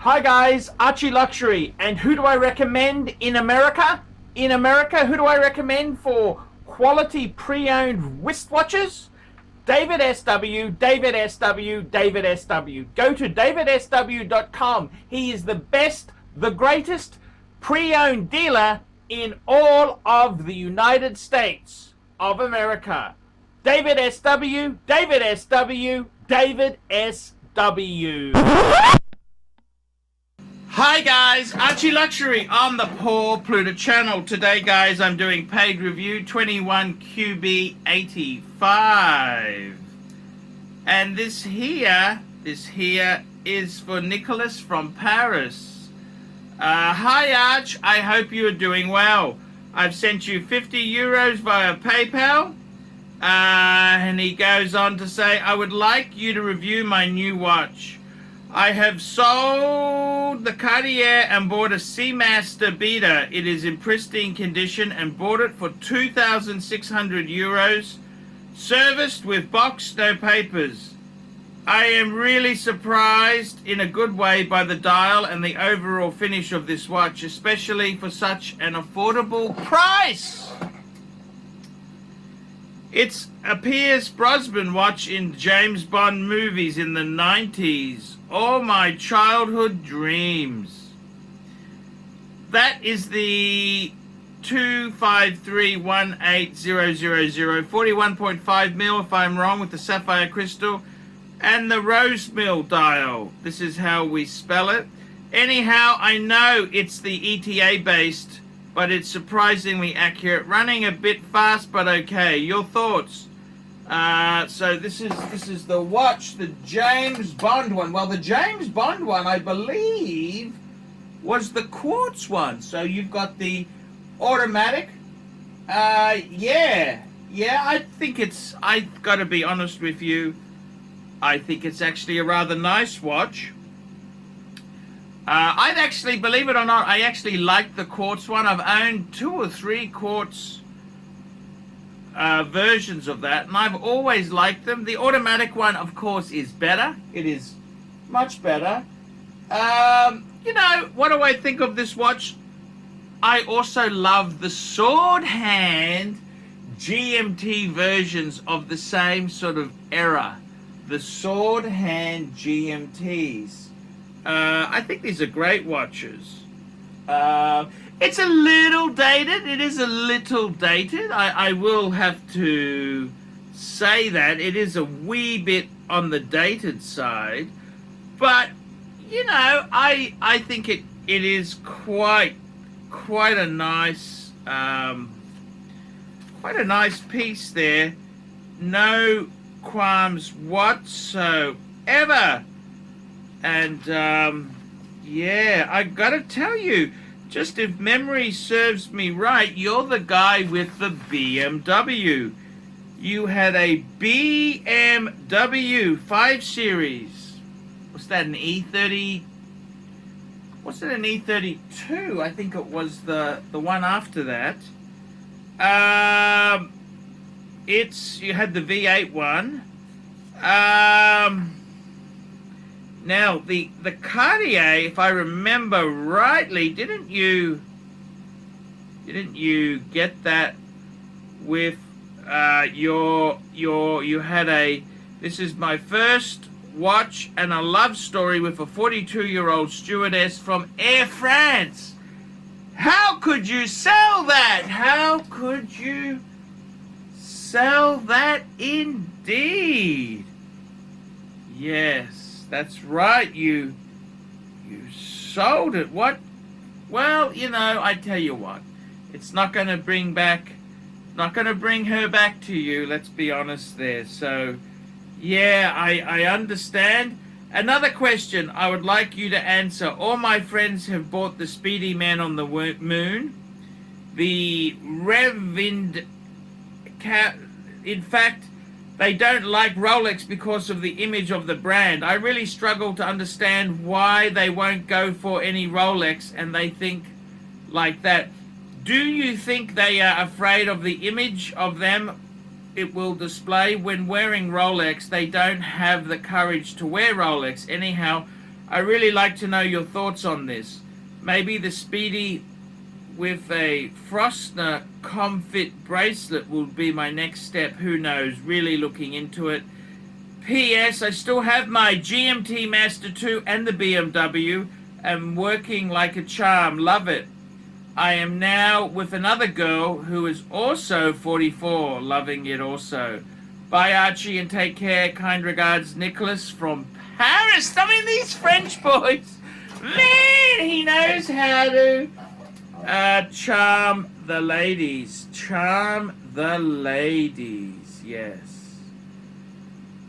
Hi guys, Archie Luxury, and who do I recommend in America? In America, who do I recommend for quality pre-owned wristwatches? David SW, David SW, David SW. Go to davidsw.com. He is the best, the greatest pre-owned dealer in all of the United States of America. David SW, David SW, David SW. Hi guys, Archie Luxury on the Paul Pluta channel. Today guys, I'm doing paid review 21QB85. And this here is for Nicholas from Paris. Hi Arch, I hope you are doing well. I've sent you 50 euros via PayPal. And he goes on to say, I would like you to review my new watch. I have sold the Cartier and bought a Seamaster Beta. It is in pristine condition and bought it for 2,600 euros, serviced with box, no papers. I am really surprised in a good way by the dial and the overall finish of this watch, especially for such an affordable price. It's a Pierce Brosnan watch in James Bond movies in the 90s. All my childhood dreams. That is the 2531800, 41.5 mil if I'm wrong, with the sapphire crystal and the rose mill dial. This is how we spell it. Anyhow, I know it's the ETA based, but it's surprisingly accurate. Running a bit fast, but okay. Your thoughts? So this is the watch, the James Bond one. Well, the James Bond one, I believe, was the quartz one. So you've got the automatic. Yeah, I think I've got to be honest with you, I think it's actually a rather nice watch. I'd actually, believe it or not, I actually like the quartz one. I've owned 2 or 3 quartz versions of that, and I've always liked them. The automatic one, of course, is better. It is much better. You know, what do I think of this watch? I also love the sword hand GMT versions of the same sort of era. The sword hand GMTs. I think these are great watches. It's a little dated. It is a little dated. I will have to say that. It is a wee bit on the dated side. But, you know, I think it is quite a nice piece there. No qualms whatsoever. And yeah, I gotta tell you, just if memory serves me right, you're the guy with the BMW. You had a BMW 5 Series. Was that an E30? Was it an E32? I think it was the one after that. You had the V8 one. Now, the Cartier, if I remember rightly, didn't you get that with you had a, this is my first watch and a love story with a 42-year-old stewardess from Air France. How could you sell that? How could you sell that indeed? Yes. That's right, you sold it. What? Well, you know, I tell you what, it's not going to bring her back to you, let's be honest there. So, yeah, I understand. Another question I would like you to answer. All my friends have bought the Speedy Man on the Moon, the Revind Cat. In fact, they don't like Rolex because of the image of the brand. I really struggle to understand why they won't go for any Rolex and they think like that. Do you think they are afraid of the image of them it will display when wearing Rolex? They don't have the courage to wear Rolex. Anyhow, I really like to know your thoughts on this. Maybe the Speedy with a Frostner Comfit bracelet will be my next step. Who knows? Really looking into it. P.S. I still have my GMT Master 2 and the BMW. I'm working like a charm. Love it. I am now with another girl who is also 44. Loving it also. Bye, Archie, and take care. Kind regards, Nicholas from Paris. I mean, these French boys. Man, he knows how to charm the ladies. Charm the ladies. Yes.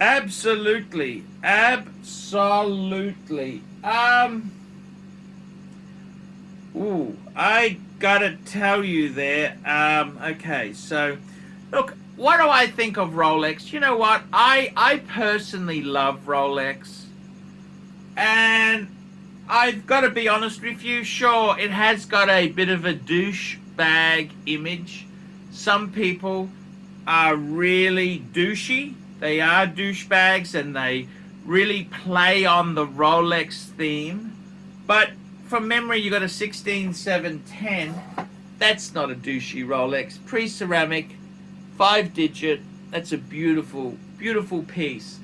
Absolutely. Absolutely. Ooh, I gotta tell you there. Okay, so look, what do I think of Rolex? You know what? I personally love Rolex. And I've got to be honest with you. Sure, it has got a bit of a douchebag image. Some people are really douchey. They are douchebags and they really play on the Rolex theme. But from memory, you got a 16710. That's not a douchey Rolex. Pre-ceramic, 5-digit. That's a beautiful, beautiful piece.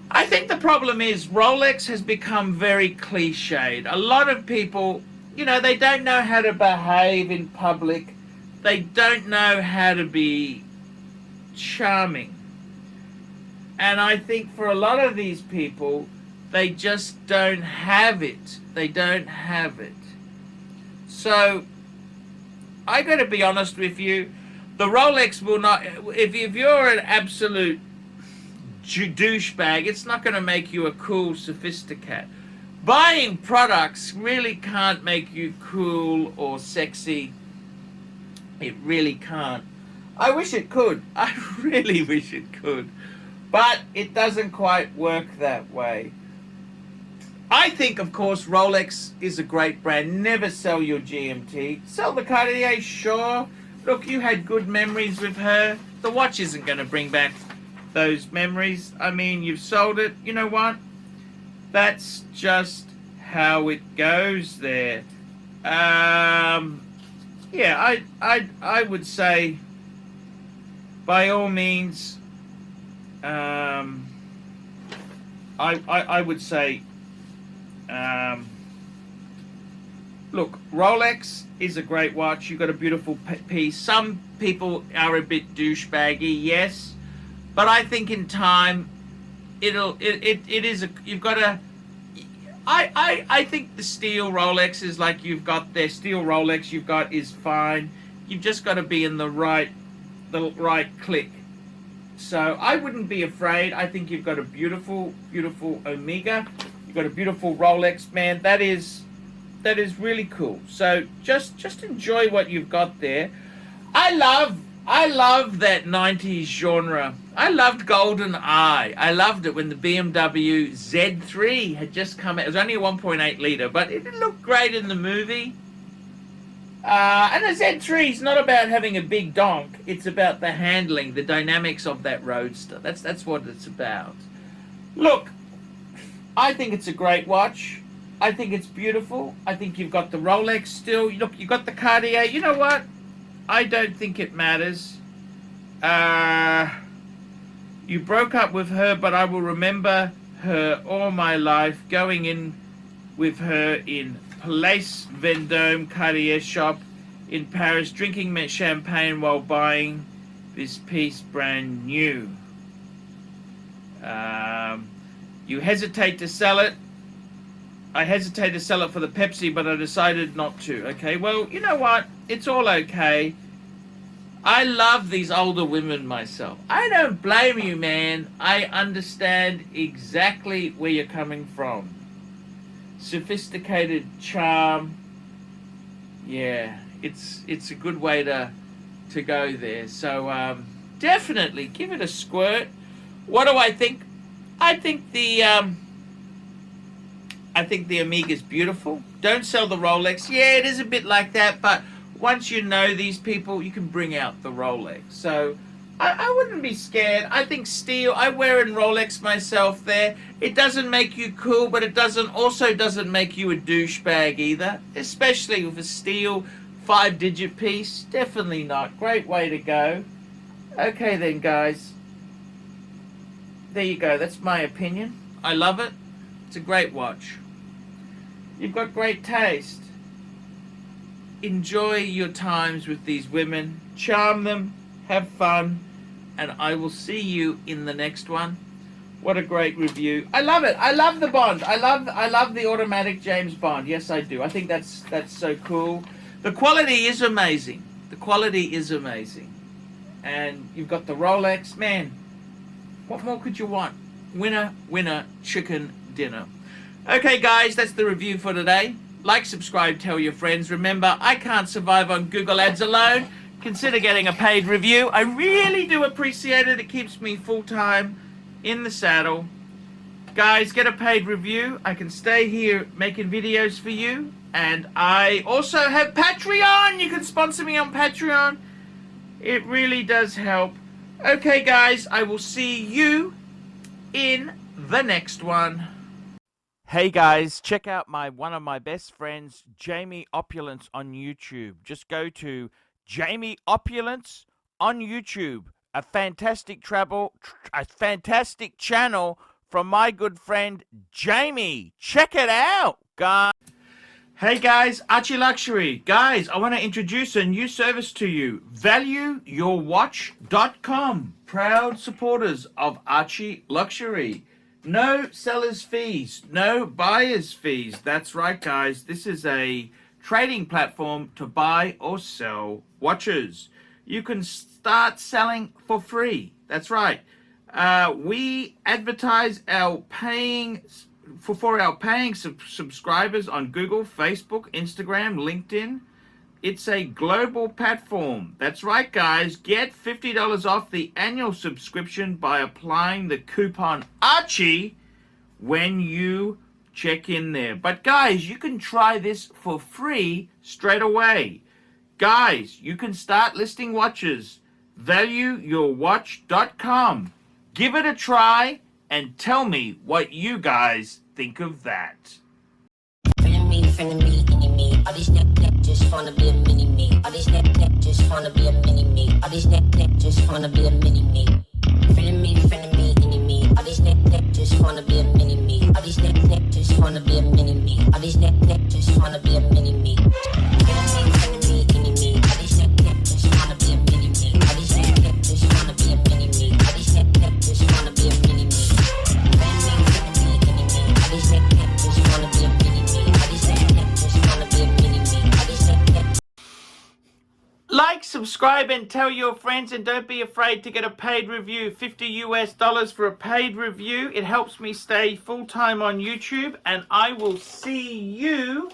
I think the problem is Rolex has become very cliched. A lot of people, you know, they don't know how to behave in public. They don't know how to be charming. And I think for a lot of these people, they just don't have it. They don't have it. So, I got to be honest with you. The Rolex will not, if you're an absolute douchebag, it's not going to make you a cool sophisticate. Buying products really can't make you cool or sexy. It really can't. I wish it could. I really wish it could. But it doesn't quite work that way. I think, of course, Rolex is a great brand. Never sell your GMT. Sell the Cartier, sure. Look, you had good memories with her. The watch isn't going to bring back those memories. I mean, you've sold it. You know what? That's just how it goes there. Yeah, I would say, by all means, I would say, look, Rolex is a great watch. You've got a beautiful piece. Some people are a bit douchebaggy, yes, but I think in time, it is a, you've got to, I think the steel Rolex is like you've got their steel Rolex you've got is fine. You've just got to be in the right click. So I wouldn't be afraid. I think you've got a beautiful, beautiful Omega. You've got a beautiful Rolex, man. That is really cool. So just enjoy what you've got there. I love that 90s genre. I loved GoldenEye. I loved it when the BMW Z3 had just come out. It was only a 1.8 liter, but it looked great in the movie. And the Z3 is not about having a big donk. It's about the handling, the dynamics of that roadster. That's what it's about. Look, I think it's a great watch. I think it's beautiful. I think you've got the Rolex still. Look, you've got the Cartier. You know what? I don't think it matters. You broke up with her, but I will remember her all my life. Going in with her in Place Vendôme Cartier shop in Paris, drinking champagne while buying this piece brand new. You hesitate to sell it. I hesitate to sell it for the Pepsi, but I decided not to. Okay, well, you know what? It's all okay. I love these older women myself. I don't blame you, man. I understand exactly where you're coming from. Sophisticated charm. Yeah, it's a good way to go there. So definitely give it a squirt. What do I think? I think the Omega's beautiful. Don't sell the Rolex. Yeah, it is a bit like that, but once you know these people, you can bring out the Rolex. So I wouldn't be scared. I think steel, I wear in Rolex myself there. It doesn't make you cool, but it doesn't make you a douchebag either. Especially with a steel 5-digit piece. Definitely not. Great way to go. Okay then, guys. There you go. That's my opinion. I love it. It's a great watch. You've got great taste. Enjoy your times with these women. Charm them. Have fun. And I will see you in the next one. What a great review. I love it. I love the Bond. I love the automatic James Bond. Yes, I do. I think that's so cool. The quality is amazing. The quality is amazing. And you've got the Rolex. Man, what more could you want? Winner, winner, chicken dinner. Okay, guys, that's the review for today. Like, subscribe, tell your friends. Remember, I can't survive on Google Ads alone. Consider getting a paid review. I really do appreciate it. It keeps me full-time in the saddle. Guys, get a paid review. I can stay here making videos for you. And I also have Patreon. You can sponsor me on Patreon. It really does help. Okay, guys, I will see you in the next one. Hey guys, check out one of my best friends, Jamie Opulence, on YouTube. Just go to Jamie Opulence on YouTube. A fantastic channel from my good friend Jamie. Check it out, guys. Hey guys, Archie Luxury. Guys, I want to introduce a new service to you. ValueYourWatch.com. Proud supporters of Archie Luxury. No seller's fees, no buyer's fees. That's right, guys. This is a trading platform to buy or sell watches. You can start selling for free. That's right. We advertise our paying for our paying subscribers on Google, Facebook, Instagram, LinkedIn. It's a global platform. That's right, guys. Get $50 off the annual subscription by applying the coupon Archie when you check in there. But guys, you can try this for free straight away. Guys, you can start listing watches. ValueYourWatch.com. Give it a try and tell me what you guys think of that. All these neck just wanna be a mini me. All these neck just wanna be a mini me. All these neck just wanna be a mini me. Feeling me, any me. All these neck just wanna be a mini me. All these neck just wanna be a mini me. All these neck just wanna be a mini me. Feeling me, any me. All these neck just wanna be a mini me. All these neck just wanna be a mini me. All these neck just wanna be a mini me. Feeling me, any me. All these neck just wanna be a mini me. All these neck just wanna be a mini me. All these neck. Like, subscribe, and tell your friends, and don't be afraid to get a paid review. $50 for a paid review. It helps me stay full-time on YouTube, and I will see you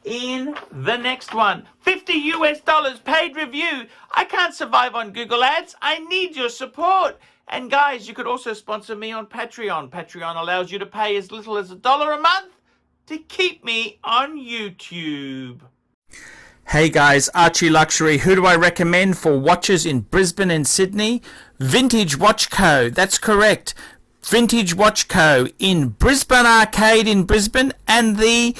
in the next one. $50 paid review. I can't survive on Google Ads. I need your support. And guys, you could also sponsor me on Patreon. Patreon allows you to pay as little as $1 a month to keep me on YouTube. Hey guys, Archie Luxury. Who do I recommend for watches in Brisbane and Sydney? Vintage Watch Co. That's correct. Vintage Watch Co. in Brisbane Arcade in Brisbane and the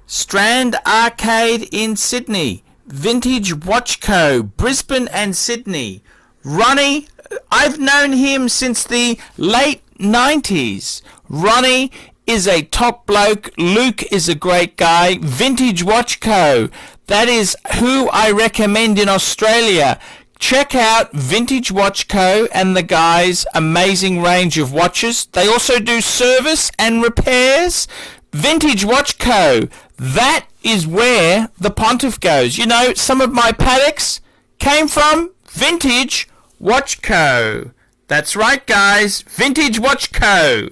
Strand Arcade in Sydney. Vintage Watch Co. Brisbane and Sydney. Ronnie, I've known him since the late 90s. Ronnie is a top bloke. Luke is a great guy. Vintage Watch Co. That is who I recommend in Australia. Check out Vintage Watch Co. and the guys' amazing range of watches. They also do service and repairs. Vintage Watch Co. That is where the Pontiff goes. You know, some of my Pateks came from Vintage Watch Co. That's right, guys. Vintage Watch Co.